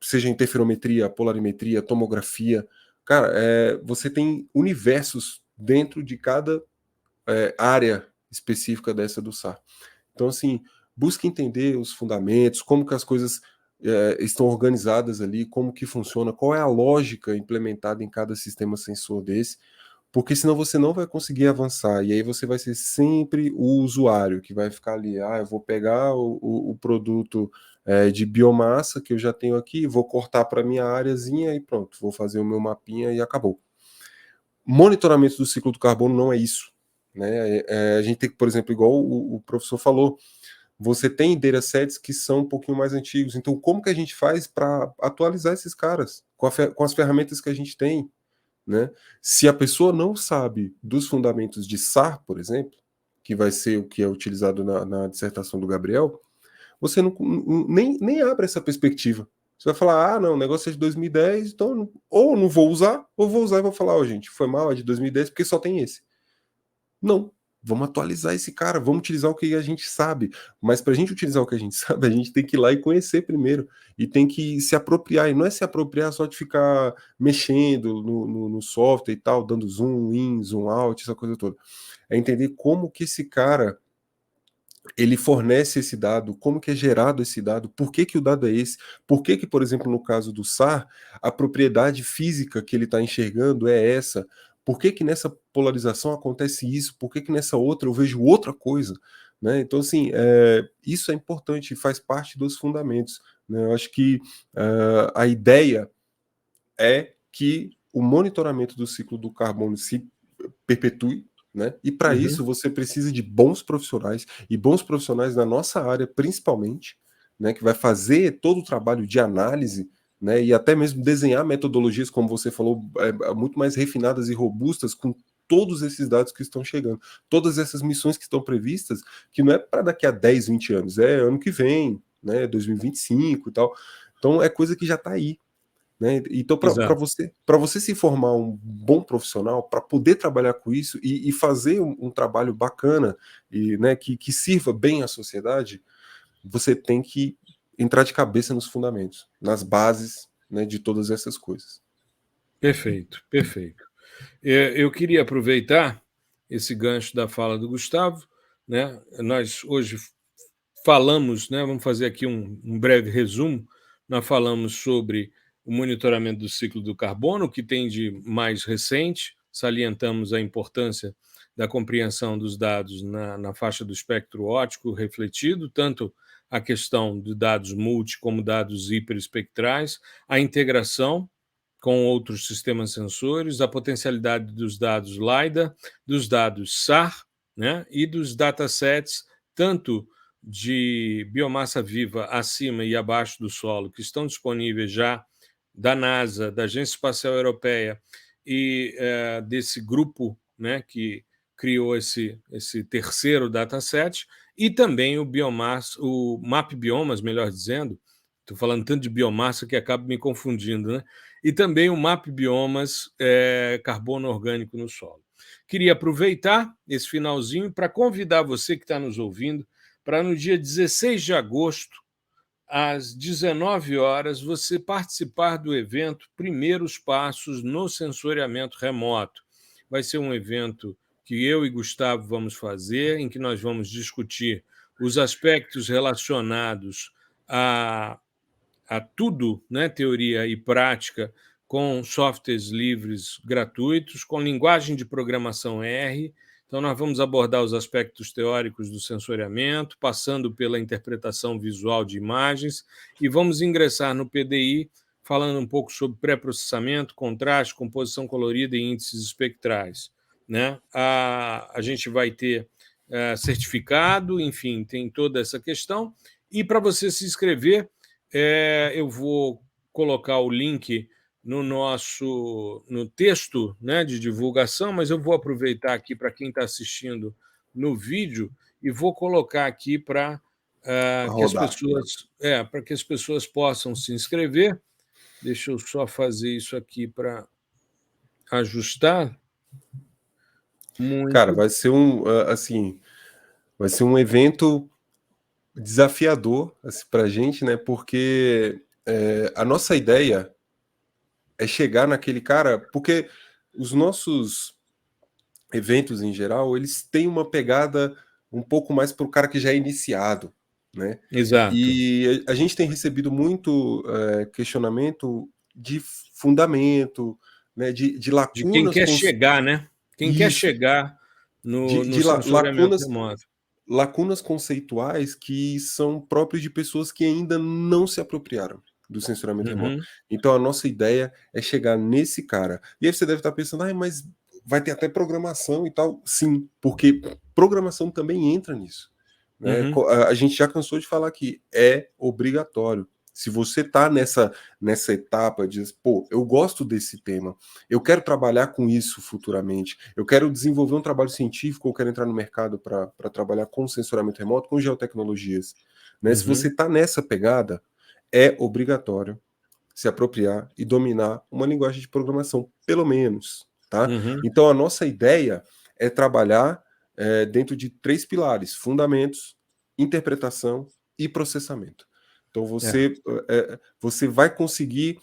Seja interferometria, polarimetria, tomografia. Cara, você tem universos dentro de cada área específica dessa do SAR. Então, assim, busque entender os fundamentos, como que as coisas estão organizadas ali, como que funciona, qual é a lógica implementada em cada sistema sensor desse, porque senão você não vai conseguir avançar, e aí você vai ser sempre o usuário que vai ficar ali, eu vou pegar o produto de biomassa que eu já tenho aqui, vou cortar para minha áreazinha e pronto, vou fazer o meu mapinha e acabou. Monitoramento do ciclo do carbono não é isso. Né? A gente tem que, por exemplo, igual o professor falou, você tem datasets que são um pouquinho mais antigos. Então, como que a gente faz para atualizar esses caras com as ferramentas que a gente tem? Né? Se a pessoa não sabe dos fundamentos de SAR, por exemplo, que vai ser o que é utilizado na dissertação do Gabriel, você nem abre essa perspectiva. Você vai falar, não, o negócio é de 2010, então ou não vou usar, ou vou usar e vou falar, gente, foi mal, é de 2010 porque só tem esse. Não. vamos atualizar esse cara, vamos utilizar o que a gente sabe. Mas para a gente utilizar o que a gente sabe, a gente tem que ir lá e conhecer primeiro. E tem que se apropriar. E não é se apropriar só de ficar mexendo no software e tal, dando zoom in, zoom out, essa coisa toda. É entender como que esse cara ele fornece esse dado, como que é gerado esse dado, por que que o dado é esse, por que que, por exemplo, no caso do SAR, a propriedade física que ele está enxergando é essa, por que que nessa polarização acontece isso, por que que nessa outra eu vejo outra coisa, né? Então, assim, isso é importante, faz parte dos fundamentos, né? Eu acho que a ideia é que o monitoramento do ciclo do carbono se perpetue, né? E para Uhum. isso você precisa de bons profissionais, e bons profissionais na nossa área, principalmente, né? Que vai fazer todo o trabalho de análise, né? E até mesmo desenhar metodologias, como você falou, muito mais refinadas e robustas com todos esses dados que estão chegando, todas essas missões que estão previstas, que não é para daqui a 10, 20 anos, é ano que vem, né? 2025 e tal. Então é coisa que já está aí, né? Então, para Exato. você se formar um bom profissional, para poder trabalhar com isso e fazer um trabalho bacana e, né, que sirva bem à sociedade, você tem que entrar de cabeça nos fundamentos, nas bases, né, de todas essas coisas. Perfeito, perfeito. Eu queria aproveitar esse gancho da fala do Gustavo, né? Nós hoje falamos, né, vamos fazer aqui um breve resumo, nós falamos sobre o monitoramento do ciclo do carbono, o que tem de mais recente, salientamos a importância da compreensão dos dados na faixa do espectro óptico refletido, tanto a questão de dados multi como dados hiperespectrais, a integração com outros sistemas sensores, a potencialidade dos dados LiDAR, dos dados SAR, né, e dos datasets, tanto de biomassa viva acima e abaixo do solo, que estão disponíveis já da NASA, da Agência Espacial Europeia e desse grupo, né, que criou esse terceiro dataset, e também o Map Biomas, melhor dizendo, estou falando tanto de biomassa que acabo me confundindo, né? E também o Map Biomas carbono orgânico no solo. Queria aproveitar esse finalzinho para convidar você que está nos ouvindo para no dia 16 de agosto, às 19 horas, você participar do evento Primeiros Passos no Sensoriamento Remoto. Vai ser um evento que eu e Gustavo vamos fazer, em que nós vamos discutir os aspectos relacionados a tudo, né, teoria e prática, com softwares livres gratuitos, com linguagem de programação R. Então, nós vamos abordar os aspectos teóricos do sensoriamento, passando pela interpretação visual de imagens, e vamos ingressar no PDI, falando um pouco sobre pré-processamento, contraste, composição colorida e índices espectrais. Né? A gente vai ter certificado, enfim, tem toda essa questão. E para você se inscrever, eu vou colocar o link no texto, né, de divulgação, mas eu vou aproveitar aqui para quem está assistindo no vídeo e vou colocar aqui para Rodar. que as pessoas possam se inscrever. Deixa eu só fazer isso aqui para ajustar. Cara, Muito. vai ser vai ser um evento desafiador assim, para a gente, né? Porque a nossa ideia é chegar naquele cara, porque os nossos eventos em geral, eles têm uma pegada um pouco mais para o cara que já é iniciado, né? Exato. E a gente tem recebido muito questionamento de fundamento, né? De De quem lacunas quer chegar, né? Quem quer isso, chegar no sensoriamento lacunas remoto. lacunas conceituais que são próprios de pessoas que ainda não se apropriaram do censuramento remoto. Uhum, Então a nossa ideia é chegar nesse cara. E aí você deve estar pensando, mas vai ter até programação e tal. Sim, porque programação também entra nisso. Né? uhum, A gente já cansou de falar que é obrigatório. Se você está nessa etapa de, pô, eu gosto desse tema, eu quero trabalhar com isso futuramente, eu quero desenvolver um trabalho científico, ou quero entrar no mercado para trabalhar com sensoramento remoto, com geotecnologias. Né? Se você uhum, está nessa pegada, é obrigatório se apropriar e dominar uma linguagem de programação, pelo menos. Tá? uhum. Então a nossa ideia é trabalhar dentro de 3 pilares: fundamentos, interpretação e processamento. Então, você vai conseguir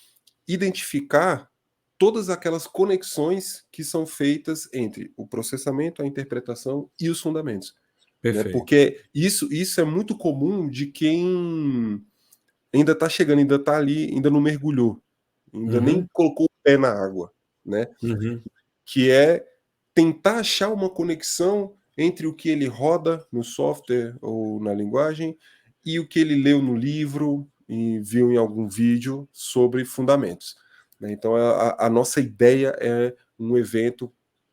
identificar todas aquelas conexões que são feitas entre o processamento, a interpretação e os fundamentos. Né? Porque isso é muito comum de quem ainda está chegando, ainda está ali, ainda não mergulhou, ainda nem colocou o pé na água, né? Que é tentar achar uma conexão entre o que ele roda no software ou na linguagem e o que ele leu no livro e viu em algum vídeo sobre fundamentos. Então, a nossa ideia é um evento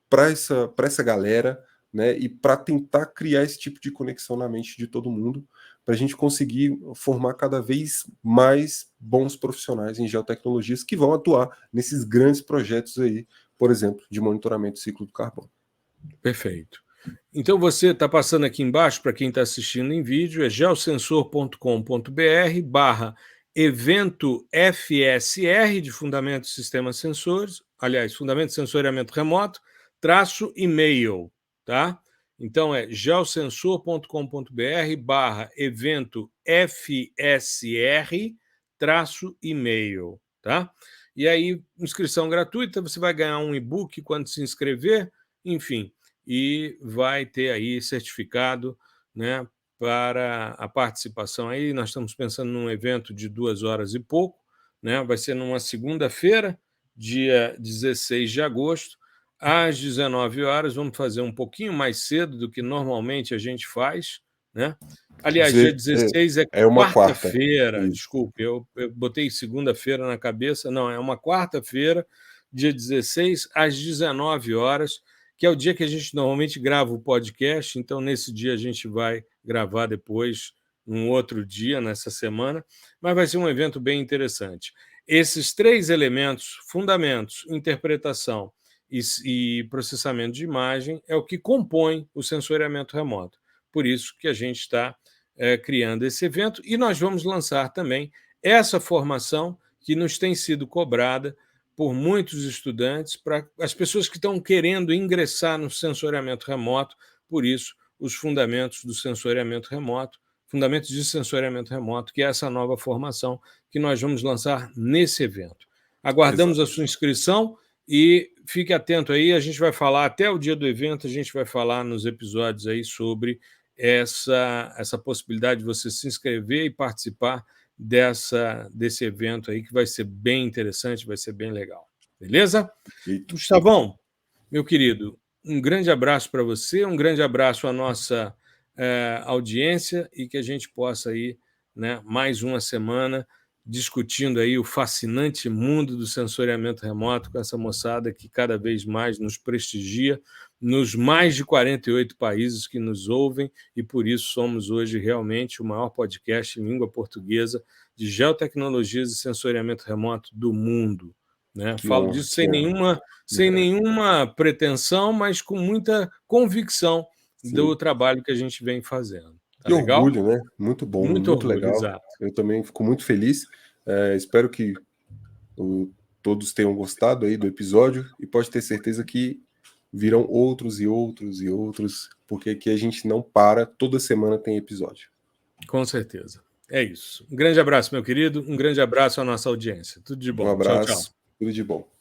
para essa galera, né, e para tentar criar esse tipo de conexão na mente de todo mundo, para a gente conseguir formar cada vez mais bons profissionais em geotecnologias que vão atuar nesses grandes projetos aí, por exemplo, de monitoramento do ciclo do carbono. Perfeito. Então, você está passando aqui embaixo, para quem está assistindo em vídeo, é geosensor.com.br/evento FSR, de Fundamentos de Sistemas Sensores, aliás, Fundamentos de Sensoriamento Remoto, _e-mail, tá? Então, é geosensor.com.br/evento FSR-e-mail, tá? E aí, inscrição gratuita, você vai ganhar um e-book quando se inscrever, enfim, e vai ter aí certificado, né, para a participação. Aí nós estamos pensando num evento de 2 horas e pouco, né, vai ser numa segunda-feira, dia 16 de agosto, às 19 horas. Vamos fazer um pouquinho mais cedo do que normalmente a gente faz, né? Aliás, dia 16 é uma quarta-feira, desculpe, eu botei segunda-feira na cabeça, não, é uma quarta-feira, dia 16, às 19 horas, que é o dia que a gente normalmente grava o podcast. Então, nesse dia, a gente vai gravar depois, num outro dia, nessa semana, mas vai ser um evento bem interessante. Esses 3 elementos, fundamentos, interpretação e processamento de imagem, é o que compõe o sensoriamento remoto. Por isso que a gente está criando esse evento, e nós vamos lançar também essa formação que nos tem sido cobrada por muitos estudantes, para as pessoas que estão querendo ingressar no sensoriamento remoto. Por isso, os fundamentos do sensoriamento remoto, fundamentos de sensoriamento remoto, que é essa nova formação que nós vamos lançar nesse evento. Aguardamos a sua inscrição e fique atento aí, a gente vai falar até o dia do evento, a gente vai falar nos episódios aí sobre essa possibilidade de você se inscrever e participar desse evento aí, que vai ser bem interessante, vai ser bem legal. Beleza? Gustavão, meu querido, um grande abraço para você, um grande abraço à nossa audiência, e que a gente possa aí, né, mais uma semana discutindo aí o fascinante mundo do sensoriamento remoto com essa moçada que cada vez mais nos prestigia nos mais de 48 países que nos ouvem, e por isso somos hoje realmente o maior podcast em língua portuguesa de geotecnologias e sensoriamento remoto do mundo, né? Falo disso sem nenhuma pretensão, mas com muita convicção do trabalho que a gente vem fazendo. Tá legal? Orgulho, né? Muito bom, muito orgulho, legal. Exato. Eu também fico muito feliz. Espero que todos tenham gostado aí do episódio, e pode ter certeza que virão outros e outros e outros, porque aqui a gente não para, toda semana tem episódio. Com certeza. É isso. Um grande abraço, meu querido. Um grande abraço à nossa audiência. Tudo de bom. Um abraço. Tchau, tchau. Tudo de bom.